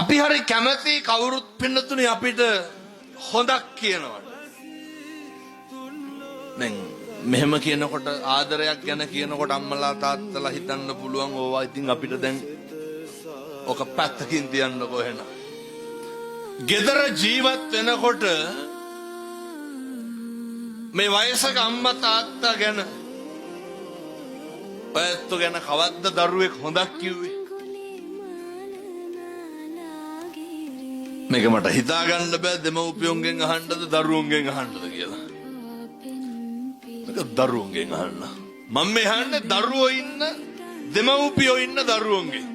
අපි හරි කැමති කවුරුත් පින්නතුනේ අපිට හොඳක් කියනවා. දැන් මෙහෙම කියනකොට ආදරයක් ගැන කියනකොට අම්මලා තාත්තලා හිතන්න පුළුවන් ඕවා ඉතින් අපිට දැන් ඔක පැත්තකින් තියන්න කොහෙන. ගෙදර ජීවත් වෙනකොට මේ වයසක අම්මා තාත්තා ගැන ඔයත් ගැන කවද්ද දරුවෙක් හොඳක් කිව්වේ? මේක මට හිතා ගන්න බෑ දෙමව්පියන්ගෙන් අහන්නද දරුවන්ගෙන් අහන්නද කියලා. මේක දරුවන්ගෙන් අහන්න. මම මේ අහන්නේ දරුවෝ ඉන්න දෙමව්පියෝ ඉන්න දරුවන්ගෙන්.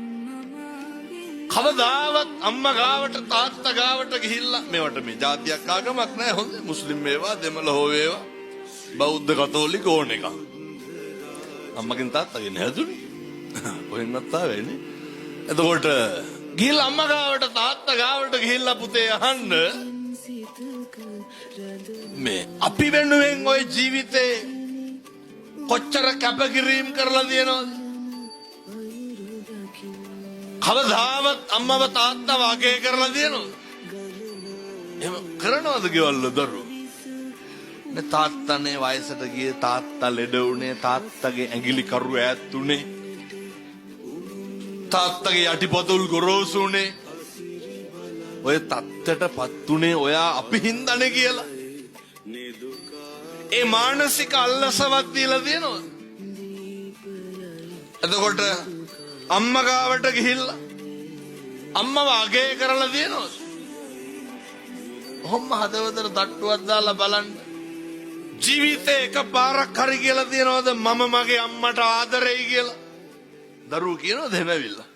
කවදාවත් අම්මා ගාවට තාත්තා ගාවට ගිහිල්ලා මේවට මේ જાතියක් ආගමක් නැහැ හොඳ මුස්ලිම් වේවා දෙමළ හෝ වේවා බෞද්ධ කතෝලික ඕන එක. අම්මගෙන් තාත්තගෙන් හැදුනේ. කොහෙන්වත් ආවේනේ. එතකොට ගිහිල්ලා අම්මා ගාවට තාත්තා ගාවට ගිහිල්ලා පුතේ අහන්න මේ අපි වෙනුවෙන් ওই ජීවිතේ කොච්චර කැපකිරීම කරලා තියෙනවද? කවදාවත් අම්මව තාත්තව අගය කරලා තියෙනවද? එහෙම කරනවද ගෙවල්ල දරුවෝ? නේ තාත්තනේ වයසට ගියේ තාත්තා ලෙඩ වුණේ තාත්තගේ ඇඟිලි කරු ඈත් උනේ තාත්තගේ යටිපතුල් ගොරෝසු උනේ ඔය තත්ත්වයටපත් උනේ ඔයා අපි හින්දානේ කියලා. ඒ මානසික අල්ලසවත් දීලා තියෙනවද? එතකොට අම්මා ගාවට ගිහිල්ලා අම්මව අගය කරලා තියෙනවද? ඔහොම හදවතට තට්ටුවක් දාලා බලන්න. ජීවිතේ එකපාරක් හරි කියලා තියෙනවද මම මගේ අම්මට ආදරෙයි කියලා? දරුවෝ කියනවද එහෙම ඇවිල්ලා?